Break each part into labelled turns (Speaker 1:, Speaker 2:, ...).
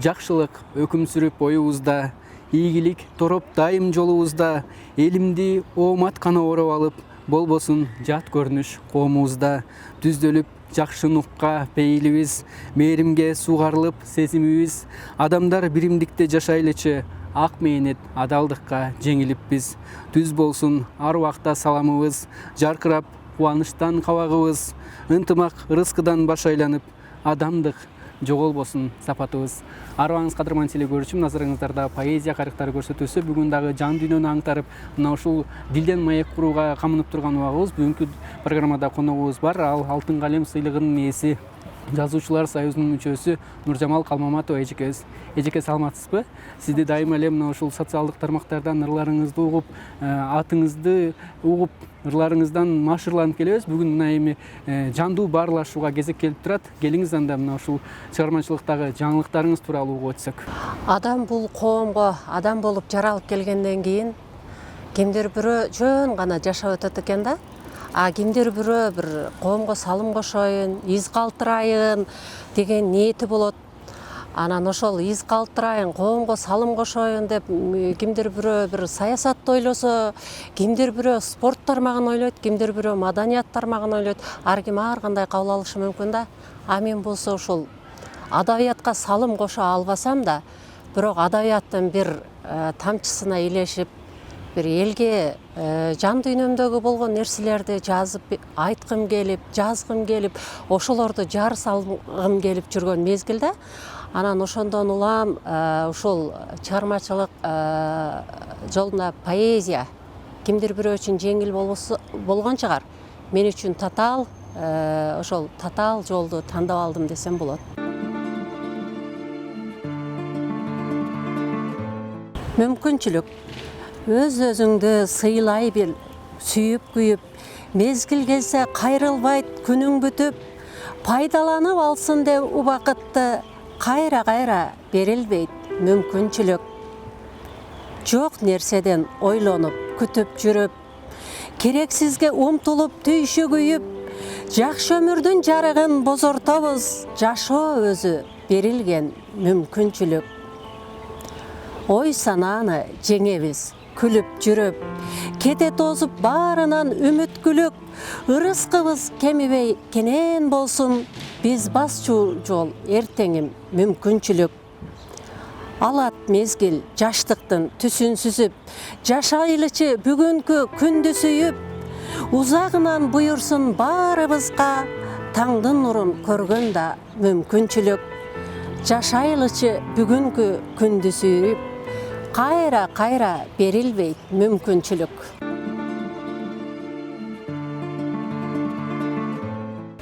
Speaker 1: жакшылык өкүм сүрүп оюбузда, ийгилик тороп дайым жолубузда, элимди ооматкана ороп алып, болбосун жат көрүнүш коомубузда, түздөлүп жакшы нукка пейилибиз, мээримге сугарылып сезимибиз, адамдар биримдикте жашайлычы, ак мээнет адалдыкка жеңилиппиз. Түз болсун ар убакта саламыбыз, жаркырап кубанычтан кабагыбыз, ынтымак ырыскыдан баш айланып, адамдык жоголбосун сапатыбыз. Арыбаңыз кадырман телекөрүүчүм, назарыңыздарда поэзия карыктары көрсөтүүсү. Бүгүн дагы жан дүйнөнү аңтарып, мына ушул дилден маек курууга камынып турган убагыбыз. Бүгүнкү программада коногубуз бар. Ал Алтын калем сыйлыгынын ээси, Жазуучулар союзунун мүчөсү Нуржамал Калмаматова эжекебиз. Эжеке, саламатсызбы? Сизди дайыма эле мына ушул социалдык тармактардан ырларыңызды угуп, атыңызды угуп, ырларыңыздан машырланып келебиз. Бүгүн мына эми жандуу баарлашууга кезек келип турат. Келиңиз анда мына ушул чыгармачылыктагы жаңылыктарыңыз тууралуу угуп өтсөк.
Speaker 2: Адам бул коомго адам болуп жаралып келгенден кийин кимдир бирөө жөн гана жашап өтөт экен да. А кимдир бирөө бир коомго салым кошоюн, из калтырайын деген ниети болот. Анан ошол из калтырайын, коомго салым кошоюн деп кимдир бирөө бир саясатты ойлосо, кимдир бирөө спорт тармагын ойлойт, кимдир бирөө маданият тармагын ойлойт. Ар ким ар кандай кабыл алышы мүмкүн да. А мен болсо ушул адабиятка салым кошо албасам да, бирок адабияттын бир тамчысына илешип, бир элге жан дүйнөмдөгү болгон нерселерди жазып айткым келип, жазгым келип, ошолорду жар салгым келип жүргөн мезгилде, анан ошондон улам ушул чыгармачылык жолунда поэзия кимдир бирөө үчүн жеңил болгон чыгар. Мен үчүн ошол татаал жолду тандап алдым десем болот. Мүмкүнчүлүк. Өз өзүңдү сыйлай бил, сүйүп күйүп, мезгил келсе кайрылбайт күнүң бүтүп, пайдаланып алсын деп убакытты, кайра берилбейт мүмкүнчүлүк. Жок нерседен ойлонуп, күтүп жүрүп, керексизге умтулуп, түйшү күйүп, жакшы өмүрдүн жарыгын бозортобуз, жашоо өзү берилген мүмкүнчүлүк. Ой санааны жеңебиз, күлүп жүрүп, кете тозуп баарынан үмүткүлүк, ырыскыбыз кемибей кенен болсун, биз басчу жол эртеңим мүмкүнчүлүк. Алат мезгил жаштыктын түсүн сүзүп, жашайлычы бүгүнкү күндү сүйүп, узагынан буйурсун баарыбызга, таңдын нурун көргөн да мүмкүнчүлүк. Жашайлычы бүгүнкү күндү сүйүп, кайра берилбейт мүмкүнчүлүк.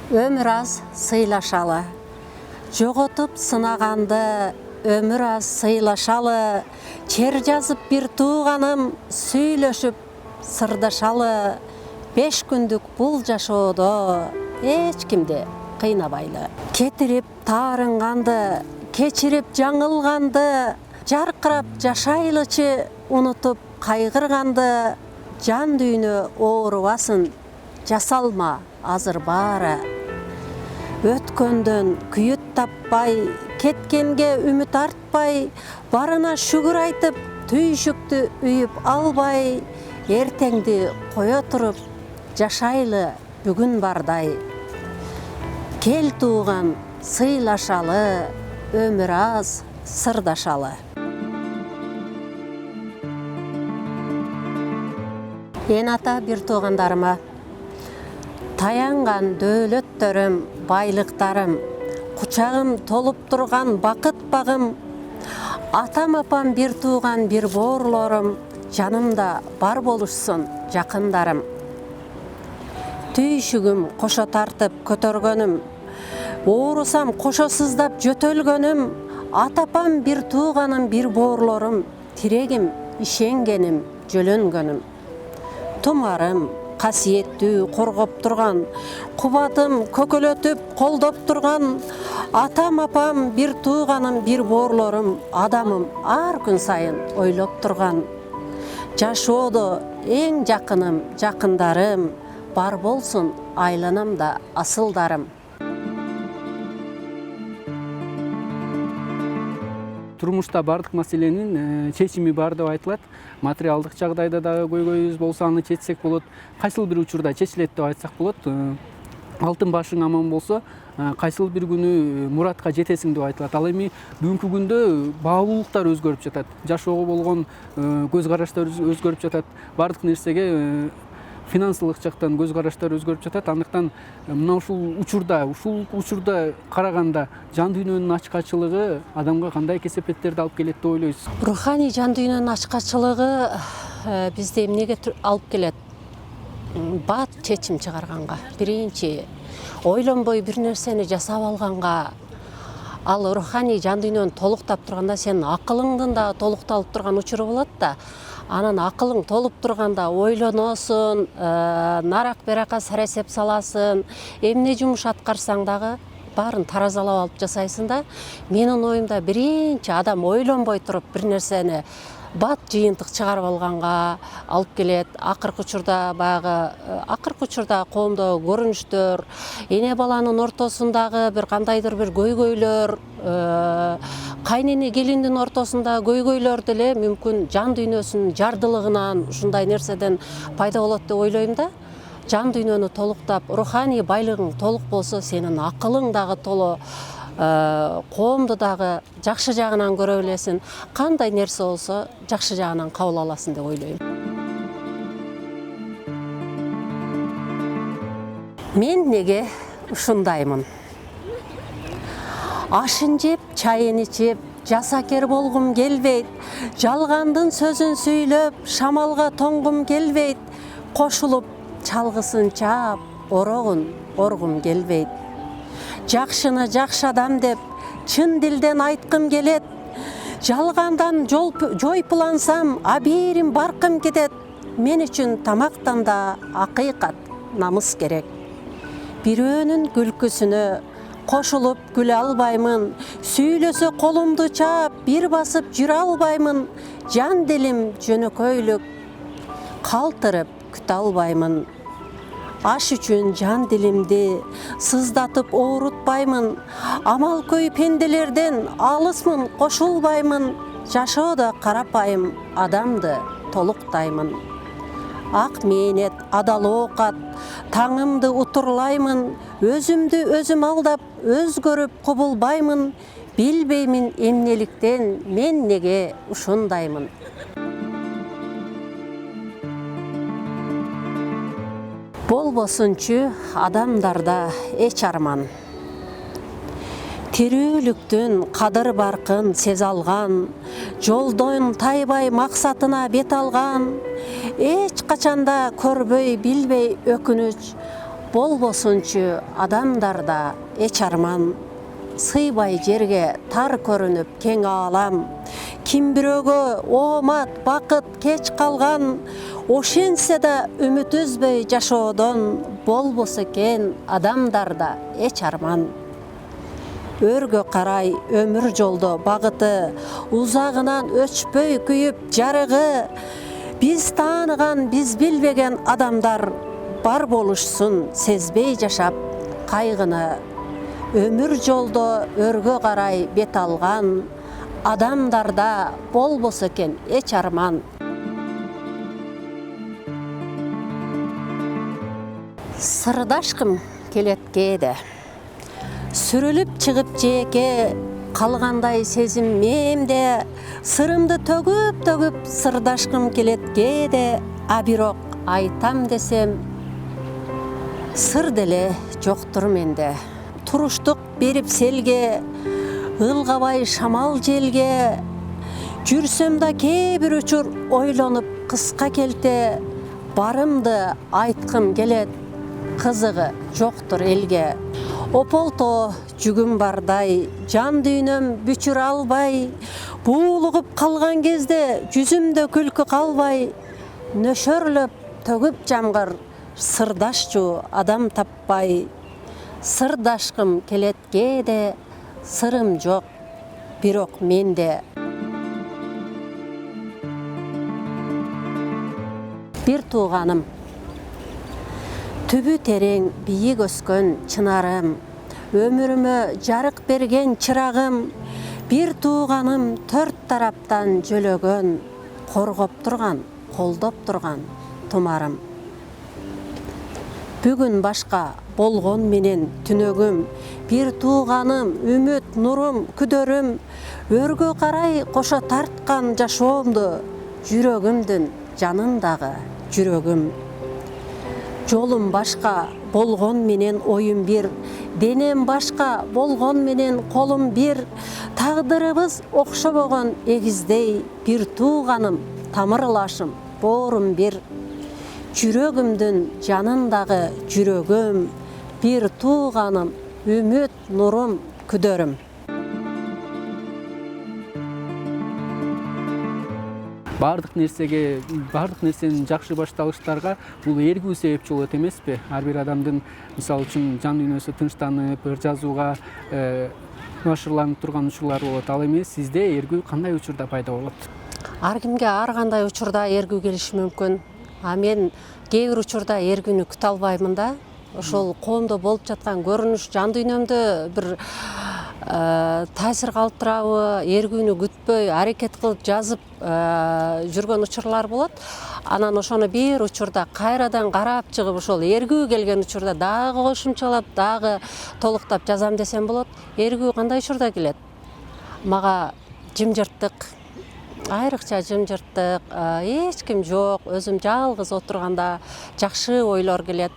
Speaker 2: Өмүр аз сыйлашалы, жоготуп сынаганды өмүр аз сыйлашалы, чер жазып бир тууганым, сүйлөшүп сырдашалы, 5 күндүк бул жашоодо эч кимди кыйнабайлы. Кетирип таарынганды, кечирип жаңылганды, жаркырап жашайлычы унутуп кайгырганды, жан дүйнө оорубасын, жасалма азыр баары. Өткөндөн күйүт таппай, кеткенге үмүт артпай, барына шүгүр айтып, түйшүктү үйүп албай, эртеңди кое туруп, жашайлы бүгүн бардай. Кел тууган сыйлашалы, өмүр аз сырдашалы. Эн ата бир туугандарыма, таянган дөөлөттөрүм, байлыктарым, кучагым толуп турган бакыт багым, атам апам бир тууган бир боорлорум, жанымда бар болушсун жакындарым. Түйшүгүм кошо тартып көтөргөнүм, оорусам кошо сыздап жөтөлгөнүм, атапам бир тууганым бир боорлорум, тирегим ишенгеним жөлөнгөнүм. Тумарым касиеттүү коргоп турган, кубатым көкөлөтүп колдоп турган, атам апам бир тууганым бир боорлорум, адамым ар күн сайын ойлоп турган. Жашоодо эң жакыным жакындарым, бар болсун айланамда асылдарым.
Speaker 1: турмушта бардык маселенин чечими бар деп айтылат. Материалдык жагдайда дагы көйгөйүбүз болсо аны чечсек болот. Кайсыл бир учурда чечилет деп айтсак болот. Алтын башың аман болсо, кайсыл бир күнү муратка жетесиң деп айтылат. Ал эми бүгүнкү күндө баалуулуктар өзгөрүп жатат. Жашоого болгон көз караштар өзгөрүп жатат. Бардык нерсеге финансылык жактан көз караштар өзгөрүп жатат. Андыктан мына ушул учурда караганда жан дүйнөнүн ачкачылыгы адамга кандай кесепеттерди алып келет деп ойлойсуз?
Speaker 2: Руханий жан дүйнөнүн ачкачылыгы бизде эмнеге алып келет? Бат чечим чыгарганга, биринчи ойлонбой бир нерсени жасап алганга, ал руханий жан дүйнөнү толуктап турганда сенин акылыңдын да толукталып турган учуру болот да. Анан акылың толуп турганда ойлоносуң, нарак беракка сарасеп саласың, эмне жумуш аткарсаң дагы баарын таразалап алып жасайсың да. Менин оюмда биринчи адам ойлонбой туруп бир нерсени бат жыйынтык чыгарып алганга алып келет. Акыркы учурда коомдо көрүнүштөр, эне баланын ортосундагы бир кандайдыр бир көйгөйлөр, кайнене келиндин ортосундагы көйгөйлөр деле мүмкүн жан дүйнөсүнүн жардылыгынан ушундай нерседен пайда болот деп ойлойм да. Жан дүйнөнү толуктап, руханий байлыгың толук болсо, сенин акылың дагы толо, коомду дагы жакшы жагынан көрө билесиң. Кандай нерсе болсо жакшы жагынан кабыл аласың деп ойлойм. Мен неге ушундаймын? Ашын жеп, чайын ичип, жасакер болгум келбейт. Жалгандын сөзүн сүйлөп, шамалга тоңгум келбейт. Кошулуп, чалгысын чаап, орогун оргум келбейт. Жакшыны жакшы адам деп, чын дилден айткым келет. Жалгандан жойпулансам, абийирим баркым кетет. Мен үчүн тамактан да акыйкат, намыс керек. Бирөөнүн күлкүсүнө кошулуп күлө албаймын. Сүйлөсө колумду чаап, бир басып жүрө албаймын. Жан дилим жөнөкөйлүк, калтырып күтө албаймын. Аш үчүн жан дилимди сыздатып оорутпаймын. Амал көй пенделерден алысмын, кошулбаймын. Жашоодо карапайым адамды толуктаймын. Ак мээнет, адал оокат, таңымды утурлаймын. Өзүмдү өзүм алдап, өзгөрүп кубулбаймын. Билбеймин эмнеликтен мен неге ушундаймын. Болбосунчу адамдарда эч арман. Тирүүлүктүн кадыр баркын сезе алган, жолдон тайбай максатына бет алган, эч качанда көрбөй билбей өкүнүч. Болбосунчу адамдарда эч арман. Сыйбай жерге тар көрүнүп кең аалам. Ким бирөөгө оомат, бакыт кеч калган, ошентсе да үмүт үзбөй жашоодон. Болбосо экен адамдарда эч арман. Өргө карай өмүр жолдо багыты, узагынан өчпөй күйүп жарыгы. Биз тааныган, биз билбеген адамдар бар болушсун сезбей жашап кайгыны. Өмүр жолдо өргө карай бет алган, адамдарда болбосо экен эч арман. Сырдашкым келет кээде, сүрүлүп чыгып жээке, калгандай сезим мээмде. Сырымды төгүп сырдашкым келет кээде, а бирок айтам десем сыр деле жоктур менде. Туруштук берип селге, ылгабай шамал желге. Жүрсөм да кээ бир учур ойлонуп кыска келте, барымды айткым келет, кызыгы жоктур элге. Ополто жүгүм бардай, жан дүйнөм бүчүр албай. Буулугуп калган кезде жүзүмдө күлкү калбай. Нөшөрлөп төгүп жамгыр, сырдашчу адам таппай. Сырдашкым келет кээде, сырым жок, бирок менде. Бир тууганым, түбү терең бийик өскөн чынарым, өмүрүмө жарык берген чырагым. Bir тууганым төрт тараптан жөлөгөн, коргоп турган, колдоп турган тумарым. Бүгүн башка болгон менен түнөгүм, бир тууганым, үмүт, нурум, күдөрүм, өргө карай кошо тарткан жашоомду, жүрөгүмдүн жанындагы жүрөгүм. Жолум башка болгон менен оюм бир, денем башка болгон менен колум бир, тагдырыбыз окшобогон эгиздей, бир тууганым, тамырлашым, боорум бир. Жүрөгүмдүн жанындагы жүрөгүм, бир тууганым, үмүт, нурум, күдөрүм.
Speaker 1: Бардык нерсенин жакшы башталыштарга бул эргүү себепчи болот эмеспи? Ар бир адамдын мисалы үчүн жан дүйнөсү тынчтанып, ыр жазууга нашырланып турган учурлар болот. Ал эми сизде эргүү кандай учурда пайда болот?
Speaker 2: Ар кимге ар кандай учурда эргүү келиши мүмкүн. А мен кээ бир учурда эргүүнү күтө албаймын да. Ошол коомдо болуп жаткан көрүнүш жан дүйнөмдө бир таасир калтырабы, эргүүнү күтпөй аракет кылып жазып жүргөн учурлар болот. Анан ошону бир учурда кайрадан карап чыгып, ошол эргүү келген учурда дагы кошумчалап, дагы толуктап жазам десем болот. Эргүү кандай учурда келет? Мага жымжырттык, айрыкча жымжырттык, эч ким жок, өзүм жалгыз отурганда жакшы ойлор келет.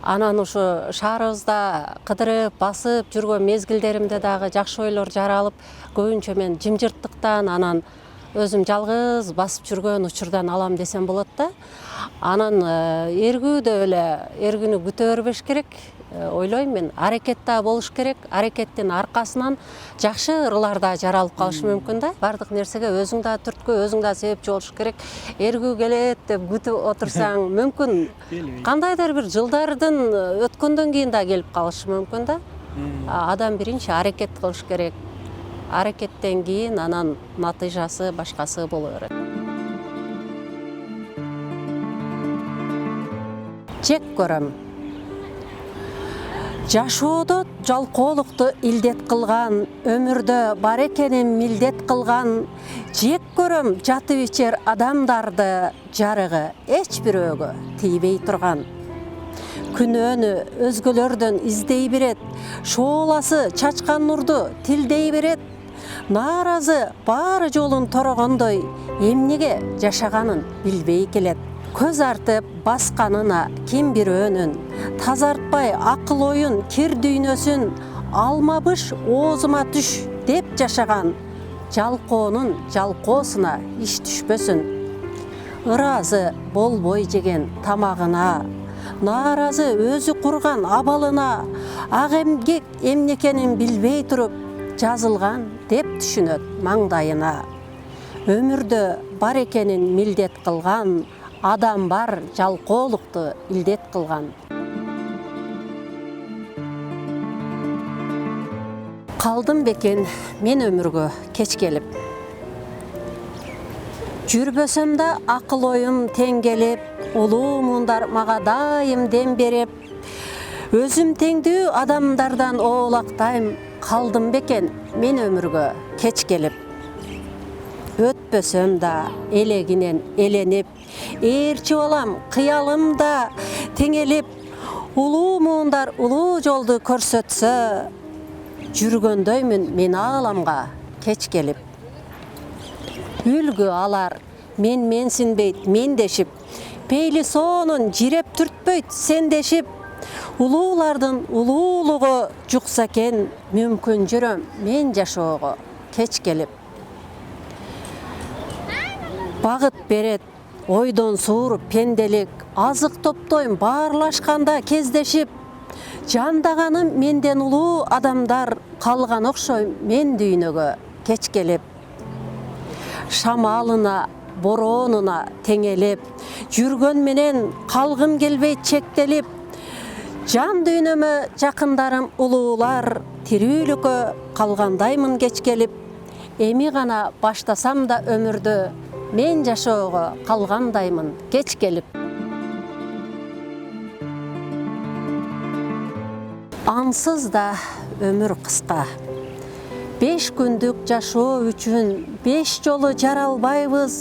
Speaker 2: Анан ушу шаарыбызда кыдырып, басып жүргөн мезгилдеримде дагы жакшы ойлор жаралып, көбүнчө мен жымжырттыктан, анан өзүм жалгыз басып жүргөн учурдан алам десем болот да. Анан эргүү да эле, эргүүнү күтө бербеш керек. Ойлойм мен, аракетте болуш керек. Аракеттин аркасынан жакшы ырлар да жаралып калышы мүмкүн да. Бардык нерсеге өзүң да түрткү, өзүң да себепчи болуш керек. Эргүү келет деп күтүп отурсаң мүмкүн кандайдыр бир жылдардын өткөндөн кийин да келип калышы мүмкүн да. Адам биринчи аракет кылыш керек. Аракеттен кийин анан натыйжасы башкасы боло берет. Жек көрөм. Жашоодо жалкоолукту илдет кылган, өмүрдө бар экенин милдет кылган, жек көрөм жатып ичер адамдарды, жарыгы эч бирөөгө тийбей турган. Күнөөнү өзгөлөрдөн издей берет, шооласы чачкан нурду тилдей берет. Нааразы баары жолун торогондой, эмнеге жашаганын билбей келет. Көз артып басканына ким бирөөнүн, тазартпай акыл оюн, кир дүйнөсүн, алмабыш оозума түш деп жашаган, жалкоонун жалкоосуна иш түшпөсүн. Ыраазы болбой жеген тамагына, нааразы өзү курган абалына, ак эмгек эмнекенин билбей туруп, жазылган деп түшүнөт маңдайына. Өмүрдө бар экенин милдет кылган, адам бар жалкоолукту илдет кылган. Калдым бекен мен өмүргө кеч келип. Жүрбөсөм да акыл оюм тең келип, улуу муундар мага дайым дем берип, өзүм теңдүү адамдардан оолактайм. Калдым бекен мен өмүргө кеч келип. Өтпөсөм да элегинен эленип, ээрчи балам кыялым да теңелип, улуу муундар улуу жолду көрсөтсө, жүргөндөймүн мен ааламга кеч келип. Үлгү алар мен менсинбейт мендешип, пейли соонун жиреп түртпөйт сендешип, улуулардын улуулугу жукса экен, мүмкүн жүрөм мен жашоого кеч келип. Багыт берет ойдон сууруп пенделик, азык топтойм баарлашканда кездешип, жандаганым менден улуу адамдар, калган окшойм мен дүйнөгө кеч келип. Шамалына, бороонуна теңелип, жүргөн менен калгым келбейт чектелип, жан дүйнөмө жакындарым улуулар, тирүүлүккө калгандаймын кеч келип. Эми гана баштасам да өмүрдү, мен жашоого калгандаймын кеч келип. Ансыз да өмүр кыска, 5 күндүк жашоо үчүн 5 жолу жаралбайбыз,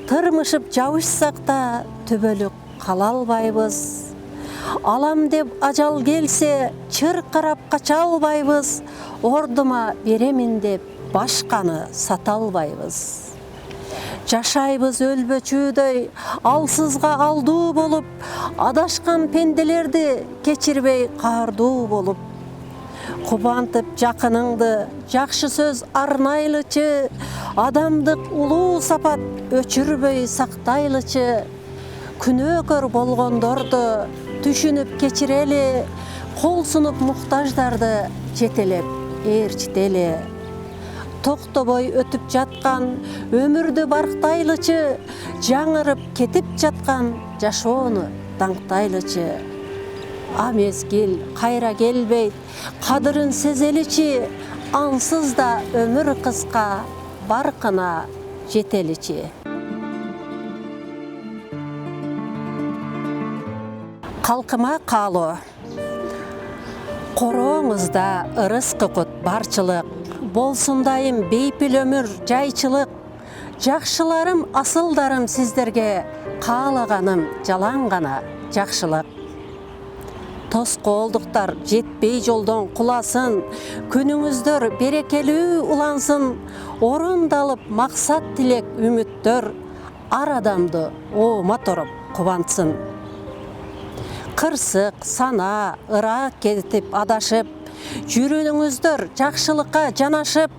Speaker 2: тырмышып жабышсак да төбөлүк кала албайбыз. Алам деп ажал келсе, чыркырап кача албайбыз, ордума беремин деп башканы сата албайбыз. Жашайбыз өлбөчүдөй, алсызга алдуу болуп, адашкан пенделерди кечирбей каардуу болуп. Кубантып жакыныңды, жакшы сөз арнайлычы, адамдык улуу сапат өчүрбөй сактайлычы. Күнөөкөр болгондорду түшүнүп кечирели, кол сунуп муктаждарды жетелеп ээрчители. Токтобой өтүп жаткан өмүрдү барктайлычы, жаңырып кетип жаткан жашоону даңктайлычы. А мезгил кайра келбейт, кадырын сезеличи, ансыз да өмүр кыска, баркына жетеличи. Калкыма каалоо. Корооңузда ырыс кукут барчылык, болсун дайым бейпил өмүр жайчылык. Жакшыларым, асылдарым сиздерге, каалаганым жалаң гана жакшылык. Тоскоолдуктар жетпей жолдон куласын, күнүңүздөр берекелүү улансын, орундалып максат тилек үмүттөр, ар адамды оома торуп кубантсын. Кырсык, сана, ырак кетип адашып, жүрүүңүздөр жакшылыкка жанашып,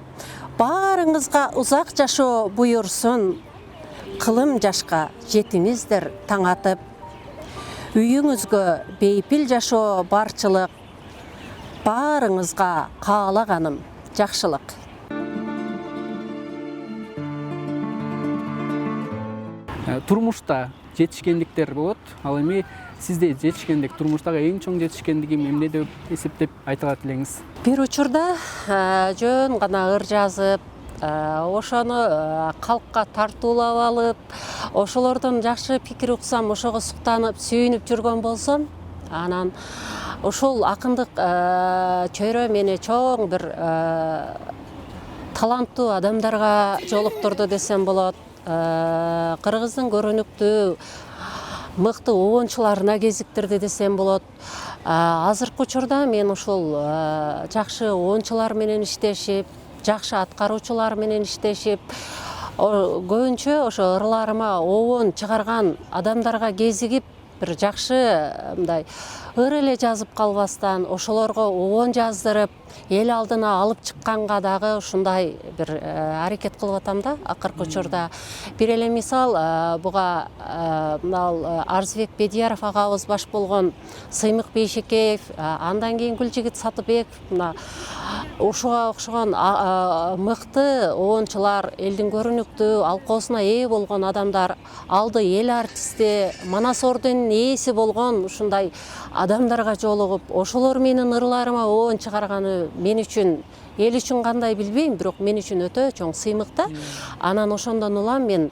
Speaker 2: баарыңызга узак жашоо буйурсун, кылым жашка жетиңиздер таң атып. Үйүңүзгө бейпил жашоо барчылык, баарыңызга каалаганым жакшылык.
Speaker 1: Турмушта жетишкендиктер болот. Ал эми сизде жетишкендик, турмуштагы эң чоң жетишкендигим эмне деп эсептеп айта алат элеңиз?
Speaker 2: Бир учурда жөн гана ыр жазып, ошону калкка тартуулап алып, ошолордон жакшы пикир уксам, ошого суктанып, сүйүнүп жүргөн болсом, анан ошол акындык чөйрө мени чоң бир таланттуу адамдарга жолуктурду десем болот. Кыргыздын көрүнүктүү мыкты обончуларына кезиктирди десем болот. Азыркы учурда мен ушул жакшы обончулар менен иштешип, жакшы аткаруучулар менен иштешип, көбүнчө ошо ырларыма обон чыгарган адамдарга кезигип, бир жакшы мындай ыр эле жазып калбастан, ошолорго обон жаздырып, эл алдына алып чыкканга дагы ушундай бир аракет кылып атам да акыркы учурда. Бир эле мисал, буга мынал Арзыбек Бедияров агабыз баш болгон Сыймык Бейшекеев, андан кийин Гүлжигит Сатыбеков, мына ушуга окшогон мыкты обончулар, элдин көрүнүктүү алкоосуна ээ болгон адамдар, алды эл артисти, Манас орденинин ээси болгон ушундай адамдарга жолугуп, ошолор менин ырларыма обон чыгарганы мен үчүн, эл үчүн кандай билбейм, бирок мен үчүн өтө чоң сыймык да. Анан ошондон улам мен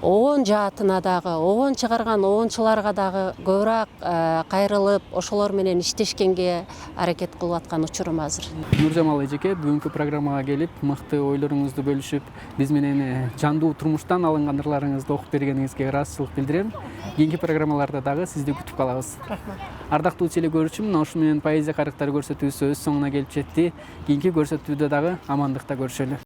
Speaker 2: обон жаатына дагы, обон чыгарган обончуларга дагы көбүрөөк кайрылып, ошолор менен иштешкенге аракет кылып аткан учурум азыр.
Speaker 1: Нуржамал эжеке, бүгүнкү программага келип, мыкты ойлоруңузду бөлүшүп, биз менен жандуу турмуштан алынган ырларыңызды окуп бергениңизге ыраазычылык билдирем. Кийинки программаларда дагы сизди күтүп калабыз. Ардактуу телекөрүүчү, мына ушу менен поэзия карыктары көрсөтүүсү өз соңуна келип жетти. Кийинки көрсөтүүдө дагы амандыкта көрүшөлү.